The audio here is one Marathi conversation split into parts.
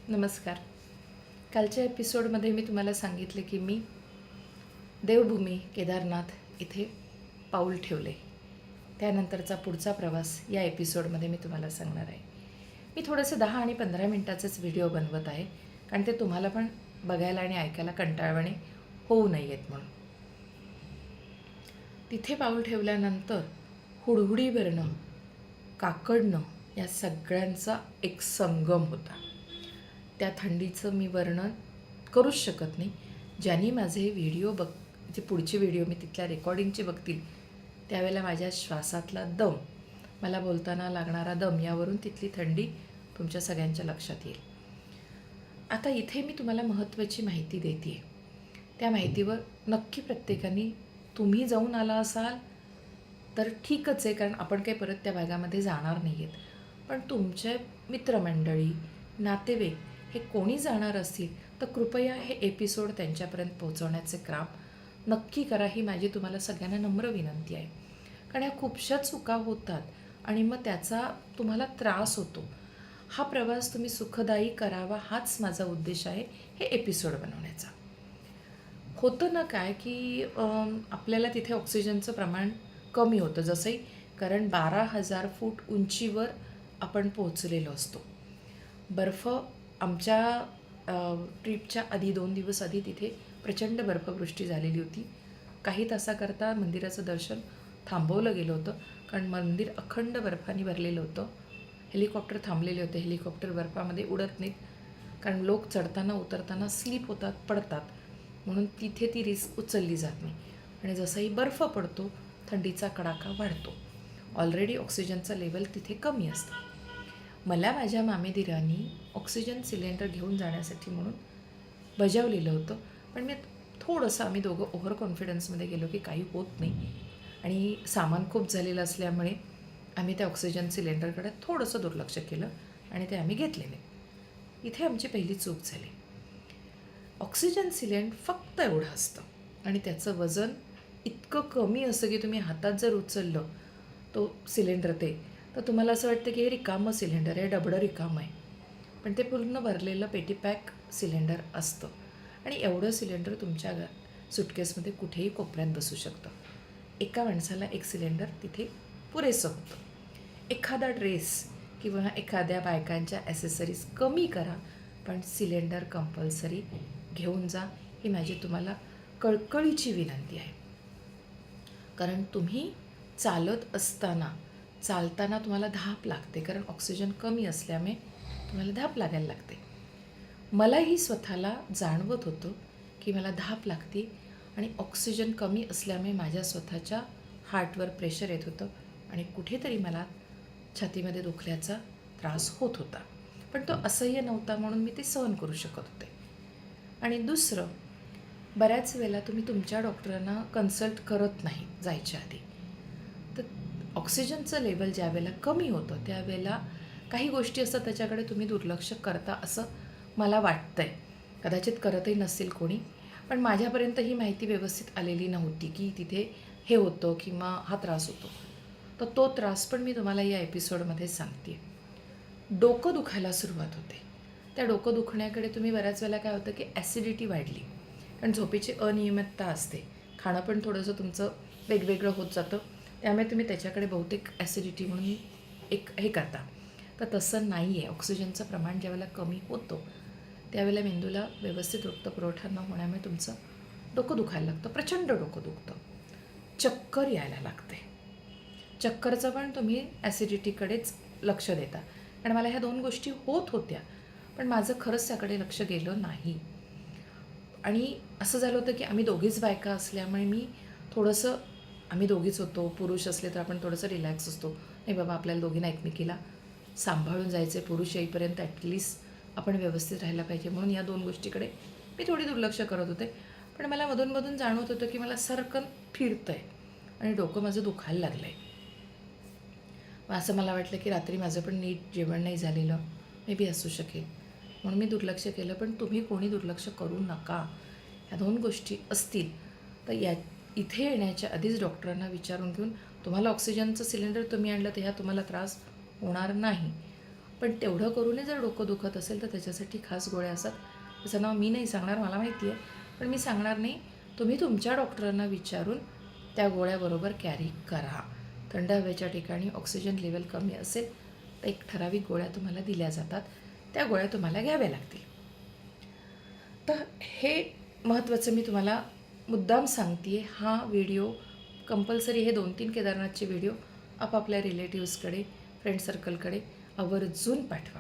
नमस्कार. कालच्या एपिसोडमध्ये मी तुम्हाला सांगितले की मी देवभूमी केदारनाथ इथे पाऊल ठेवले. त्यानंतरचा पुढचा प्रवास या एपिसोडमध्ये मी तुम्हाला सांगणार आहे. मी थोडंसं 10 आणि 15 मिनटाचेच व्हिडिओ बनवत आहे, कारण ते तुम्हाला पण बघायला आणि ऐकायला कंटाळवाणे होऊ नयेत म्हणून. तिथे पाऊल ठेवल्यानंतर हुडहुडी भरणं, काकडणं या सगळ्यांचा एक संगम होता. त्या थंडीचं मी वर्णन करूच शकत नाही. ज्यांनी माझे व्हिडिओ जे पुढचे व्हिडिओ मी तिथल्या रेकॉर्डिंगचे बघतील त्यावेळेला माझ्या श्वासातला दम, मला बोलताना लागणारा दम यावरून तिथली थंडी तुमच्या सगळ्यांच्या लक्षात येईल. आता इथे मी तुम्हाला महत्त्वाची माहिती देते आहे. त्या माहितीवर नक्की प्रत्येकाने तुम्ही जाऊन आला असाल तर ठीकच आहे, कारण आपण काही परत त्या भागामध्ये जाणार नाही आहेत. पण तुमचे मित्रमंडळी, नातेवाईक हे कोणी जाणार असतील तर कृपया हे एपिसोड त्यांच्यापर्यंत पोहोचवण्याचे काम नक्की करा. ही माझी तुम्हाला सगळ्यांना नम्र विनंती आहे, कारण ह्या खूपशा चुका होतात आणि मग त्याचा तुम्हाला त्रास होतो. हा प्रवास तुम्ही सुखदायी करावा हाच माझा उद्देश आहे हे एपिसोड बनवण्याचा. होतं ना काय की आपल्याला तिथे ऑक्सिजनचं प्रमाण कमी होतं, जसंही कारण 12,000 फूट उंचीवर आपण पोहोचलेलो असतो. बर्फ आमच्या ट्रिपच्या आधी 2 दिवस आधी तिथे प्रचंड बर्फवृष्टी झालेली होती. काही तासाकरता मंदिराचं दर्शन थांबवलं गेलं होतं, कारण मंदिर अखंड बर्फाने भरलेलं होतं. हेलिकॉप्टर थांबलेले होते. हेलिकॉप्टर बर्फामध्ये उडत नाहीत, कारण लोक चढताना उतरताना स्लिप होतात, पडतात, म्हणून तिथे ती रिस्क उचलली जात नाही. आणि जसाही बर्फ पडतो थंडीचा कडाका वाढतो. ऑलरेडी ऑक्सिजनचं लेवल तिथे कमी असतं. मला माझ्या मामेदिरांनी ऑक्सिजन सिलेंडर घेऊन जाण्यासाठी म्हणून बजावलेलं होतं, पण मी थोडंसं आम्ही दोघं ओव्हर कॉन्फिडन्समध्ये गेलो की काही होत नाही, आणि सामान खूप झालेलं असल्यामुळे आम्ही त्या ऑक्सिजन सिलेंडरकडे थोडंसं दुर्लक्ष केलं आणि ते आम्ही घेतले नाही. इथे आमची पहिली चूक झाली. ऑक्सिजन सिलेंडर फक्त एवढं असतं आणि त्याचं वजन इतकं कमी असतं की तुम्ही हातात जर उचललं तो सिलेंडर तर तुम्हाला असं वाटतं की हे रिकामं सिलेंडर आहे, डबडं रिकामं आहे. पण ते पूर्ण भरलेलं पेटीपॅक सिलेंडर असतं आणि एवढं सिलेंडर तुमच्या सुटकेसमध्ये कुठेही कोपऱ्यात बसू शकतं. एका माणसाला एक सिलेंडर तिथे पुरेसं होतं. एखादा ड्रेस किंवा एखाद्या बायकांच्या ॲसेसरीज कमी करा, पण सिलेंडर कंपल्सरी घेऊन जा. ही माझी तुम्हाला कळकळीची विनंती आहे, कारण तुम्ही चालताना तुम्हाला धाप लागते, कारण ऑक्सिजन कमी असल्यामुळे तुम्हाला धाप लागायला लागते. मलाही स्वतःला जाणवत होतं की मला धाप लागते आणि ऑक्सिजन कमी असल्यामुळे माझ्या स्वतःच्या हार्टवर प्रेशर येत होतं आणि कुठेतरी मला छातीमध्ये दुखल्याचा त्रास होत होता. पण तो असह्य नव्हता, म्हणून मी ते सहन करू शकत होते. आणि दुसरं, बऱ्याच वेळेला तुम्ही तुमच्या डॉक्टरांना कन्सल्ट करत नाही जायच्या आधी. तर ऑक्सिजनचं लेवल ज्या वेळेला कमी होतं त्यावेळेला काही गोष्टी असतात त्याच्याकडे तुम्ही दुर्लक्ष करता असं मला वाटतं आहे. कदाचित करतही नसेल कोणी, पण माझ्यापर्यंत ही माहिती व्यवस्थित आलेली नव्हती की तिथे हे होतं किंवा हा त्रास होतो. तर तो त्रास पण मी तुम्हाला या एपिसोडमध्ये सांगते. डोकं दुखायला सुरुवात होते. त्या डोकं दुखण्याकडे तुम्ही बऱ्याच वेळेला काय होतं की ॲसिडिटी वाढली, कारण झोपेची अनियमितता असते, खाणं पण थोडंसं तुमचं वेगवेगळं होत जातं, त्यामुळे तुम्ही त्याच्याकडे बहुतेक ॲसिडिटी म्हणून एक हे करता. तर तसं नाही आहे. ऑक्सिजनचं प्रमाण ज्यावेळेला कमी होतं त्यावेळेला मेंदूला व्यवस्थित रक्तपुरवठा न होण्यामुळे तुमचं डोकं दुखायला लागतं, प्रचंड डोकं दुखतं, चक्कर यायला लागते. चक्करचं पण तुम्ही ॲसिडिटीकडेच लक्ष देता, कारण मला ह्या 2 गोष्टी होत होत्या, पण माझं खरंच त्याकडे लक्ष गेलं नाही. आणि असं झालं होतं की आम्ही दोघीच बायका असल्यामुळे आम्ही दोघीच होतो. पुरुष असले तर आपण थोडंसं रिलॅक्स असतो, नाही बाबा आपल्याला दोघींना एकमेकीला सांभाळून जायचं आहे, पुरुष येईपर्यंत ॲटलिस्ट आपण व्यवस्थित राहायला पाहिजे, म्हणून या 2 गोष्टीकडे मी थोडी दुर्लक्ष करत होते. पण मला मधून जाणवत होतं की मला सरकन फिरतं आहे आणि डोकं माझं दुखायला लागलं आहे. मग असं मला वाटलं की रात्री माझं पण नीट जेवण नाही झालेलं, मे बी असू शकेल, म्हणून मी दुर्लक्ष केलं. पण तुम्ही कोणी दुर्लक्ष करू नका. ह्या 2 गोष्टी असतील तर इथे येण्याच्या आधीच डॉक्टरांना विचारून घेऊन, तुम्हाला ऑक्सिजनचं सिलेंडर तुम्ही आणलं तर ह्या तुम्हाला त्रास होणार नाही. पण तेवढं करूनही जर डोकं दुखत असेल तर त्याच्यासाठी खास गोळ्या असतात. त्याचं नाव मी नाही सांगणार, मला माहिती आहे, पण मी सांगणार नाही. तुम्ही तुमच्या डॉक्टरांना विचारून त्या गोळ्याबरोबर कॅरी करा. थंड हवेच्या ठिकाणी ऑक्सिजन लेवल कमी असेल तर एक ठराविक गोळ्या तुम्हाला दिल्या जातात, त्या गोळ्या तुम्हाला घ्याव्या लागतील. तर हे महत्त्वाचं मी तुम्हाला मुद्दाम सांगते आहे. हा व्हिडिओ कंपल्सरी, हे 2-3 केदारनाथचे व्हिडिओ आपापल्या रिलेटिव्सकडे, फ्रेंड सर्कलकडे आवर्जून पाठवा.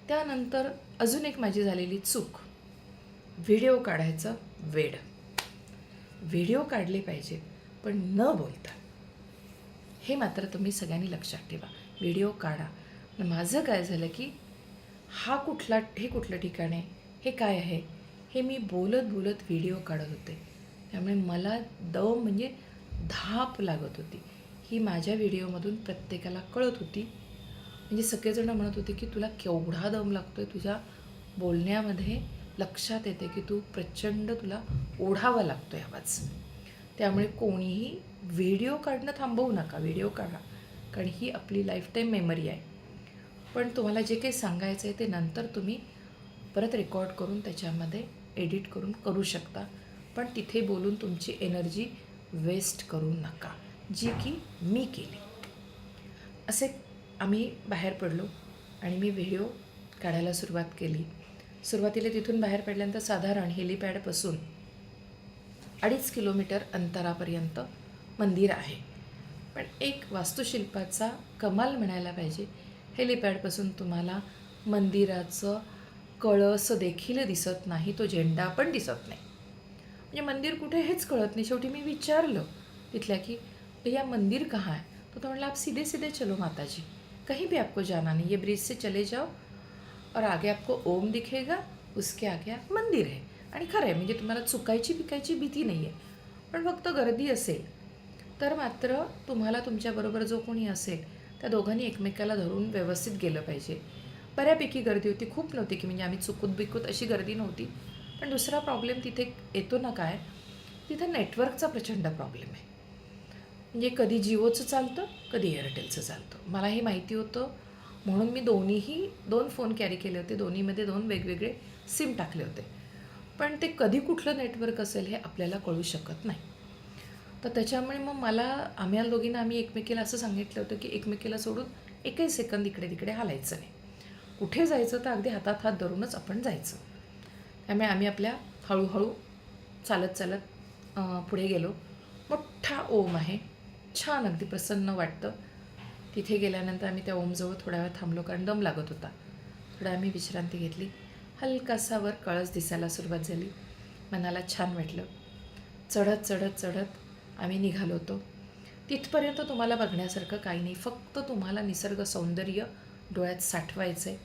त्यानंतर अजून एक माझी झालेली चूक, व्हिडिओ काढायचं वेड. व्हिडिओ काढले पाहिजे पण न बोलता. हे मात्र तुम्ही सगळ्यांनी लक्षात ठेवा. व्हिडिओ काढा. माझं काय झालं की हे कुठलं ठिकाण आहे, हे काय आहे, हे मी बोलत बोलत व्हिडिओ काढत होते. त्यामुळे मला दम म्हणजे धाप लागत होती. ही माझ्या व्हिडिओमधून प्रत्येकाला कळत होती. म्हणजे सगळेजण म्हणत होते की तुला केवढा दम लागतो आहे, तुझ्या बोलण्यामध्ये लक्षात येते की तुला ओढावा लागतो आहे आवाज. त्यामुळे कोणीही व्हिडिओ काढणं थांबवू नका, व्हिडिओ काढा, कारण ही आपली लाईफटाईम मेमरी आहे. पण तुम्हाला जे काही सांगायचं आहे ते नंतर तुम्ही परत रेकॉर्ड करून त्याच्यामध्ये एडिट करून करू शकता. पण तिथे बोलून तुमची एनर्जी वेस्ट करू नका, जी की मी केली. असे आम्ही बाहेर पडलो आणि मी व्हिडिओ काढायला सुरुवात केली. सुरुवातीला तिथून बाहेर पडल्यानंतर साधारण हेलिपॅडपासून 2.5 किलोमीटर अंतरापर्यंत मंदिर आहे. पण एक वास्तुशिल्पाचा कमाल म्हणायला पाहिजे, हेलिपॅडपासून तुम्हाला मंदिराचं कळस देखील दिसत नाही, तो झेंडा पण दिसत नाही. म्हणजे मंदिर कुठे हेच कळत नाही. शेवटी मी विचारलं तिथल्या की भैया मंदिर कहाँ है? तो म्हणला आप सीधे सीधे चलो माताजी, कहीं भी आपको जाना नहीं, ये ब्रिज से चले जाओ और आगे आपको ओम दिखेगा, उसके आगे आप मंदिर है. आणि खरं आहे, म्हणजे तुम्हाला चुकायची भीती नाही आहे. पण फक्त गर्दी असेल तर मात्र तुम्हाला तुमच्याबरोबर जो कोणी असेल त्या दोघांनी एकमेकाला धरून व्यवस्थित गेलं पाहिजे. बऱ्यापैकी गर्दी होती, खूप नव्हती की म्हणजे आम्ही चुकूत अशी गर्दी नव्हती. पण दुसरा प्रॉब्लेम तिथे येतो ना काय, तिथे नेटवर्कचा प्रचंड प्रॉब्लेम आहे. म्हणजे कधी जिओचं चालतं, कधी एअरटेलचं चालतं. मला हे माहिती होतं म्हणून मी 2 फोन कॅरी केले होते, दोन्हीमध्ये 2 वेगवेगळे सिम टाकले होते. पण ते कधी कुठलं नेटवर्क असेल हे आपल्याला कळू शकत नाही. तर त्याच्यामुळे मग आम्ही एकमेकीला असं सांगितलं होतं की एकमेकीला सोडून एकही सेकंद इकडे तिकडे हालायचं नाही. कुठे जायचं तर अगदी हातात हात धरूनच आपण जायचं. त्यामुळे आम्ही आपल्या हळूहळू चालत पुढे गेलो. मोठा ओम आहे, छान अगदी प्रसन्न वाटतं. तिथे गेल्यानंतर आम्ही त्या ओमजवळ थोडा वेळ थांबलो, कारण दम लागत होता. थोडा आम्ही विश्रांती घेतली. हलकासा वर कळस दिसायला सुरुवात झाली. मनाला छान वाटलं. चढत आम्ही निघालो होतो. तिथपर्यंत तुम्हाला बघण्यासारखं काही नाही, फक्त तुम्हाला निसर्ग सौंदर्य डोळ्यात साठवायचं आहे.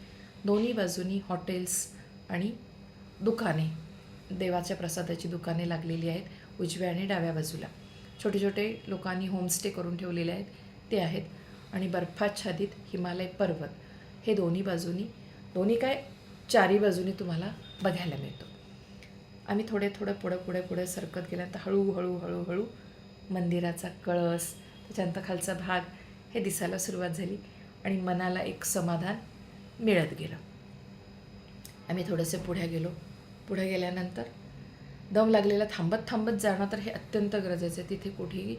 दोन्ही बाजूनी हॉटेल्स आणि दुकाने, देवाच्या प्रसादाची दुकाने लागलेली आहेत. उजव्या आणि डाव्या बाजूला छोटे छोटे लोकांनी होमस्टे करून ठेवलेले आहेत ते आहेत. आणि बर्फाच्छादित हिमालय पर्वत हे दोन्ही चारी बाजूनी तुम्हाला बघायला मिळतो. आम्ही थोडं पुढे सरकत गेल्यानंतर हळूहळू मंदिराचा कळस, त्याच्यानंतर खालचा भाग हे दिसायला सुरुवात झाली आणि मनाला एक समाधान मिळत गेलं. आम्ही थोडेसे पुढे गेल्यानंतर दम लागलेला थांबत जाणं तर हे अत्यंत गरजेचं आहे. तिथे कुठेही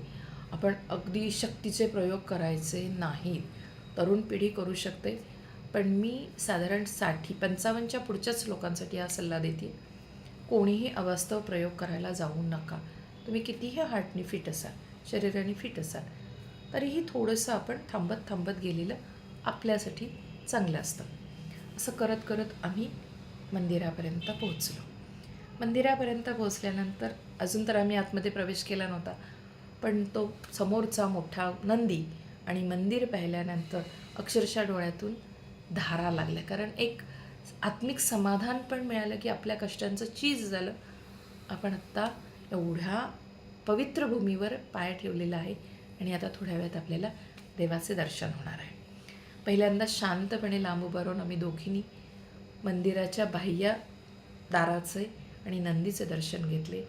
आपण अगदी शक्तीचे प्रयोग करायचे नाहीत. तरुण पिढी करू शकते, पण मी साधारण 60-55च्या पुढच्याच लोकांसाठी हा सल्ला देते. कोणीही अवास्तव प्रयोग करायला जाऊ नका. तुम्ही कितीही हार्टनी फिट असाल, शरीराने फिट असाल, तरीही थोडंसं आपण थांबत गेलेलं आपल्यासाठी चांगलं असतं. असं करत आम्ही मंदिरापर्यंत पोहोचलो. मंदिरापर्यंत पोहोचल्यानंतर अजून तर आम्ही आतमध्ये प्रवेश केला नव्हता, पण तो समोरचा मोठा नंदी आणि मंदिर पाहिल्यानंतर अक्षरशः डोळ्यातून धारा लागल्या. कारण एक आत्मिक समाधान पण मिळालं की आपल्या कष्टांचं चीज झालं. आपण आत्ता एवढ्या पवित्र भूमीवर पाय ठेवलेला आहे आणि आता थोड्या वेळात आपल्याला देवाचे दर्शन होणार आहे. पहिल्यांदा शांतपणे लांब उभं राहून आम्ही दोघींनी मंदिराच्या बाह्य दाराचे आणि नंदीचे दर्शन घेतले.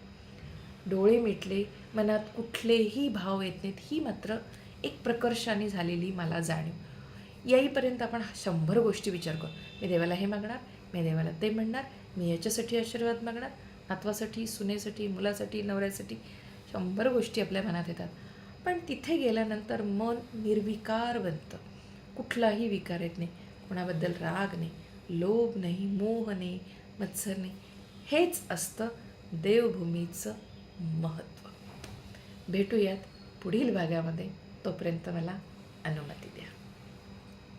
डोळे मिटले, मनात कुठलेही भाव येत नाहीत. ही मात्र एक प्रकर्षाने झालेली मला जाणीव. येईपर्यंत आपण 100 गोष्टी विचार करू. मी देवाला हे मागणार, मी देवाला ते म्हणणार, मी याच्यासाठी आशीर्वाद मागणार, नातवासाठी, सुनेसाठी, मुलासाठी, नवऱ्यासाठी 100 गोष्टी आपल्या मनात येतात. पण तिथे गेल्यानंतर मन निर्विकार बनतं. कुठलाही विकार येत नाही, कोणाबद्दल राग नाही, लोभ नाही, मोह नाही, मत्सर नाही. हेच असतं देवभूमीचं महत्त्व. भेटूयात पुढील भागामध्ये. तोपर्यंत मला अनुमती द्या.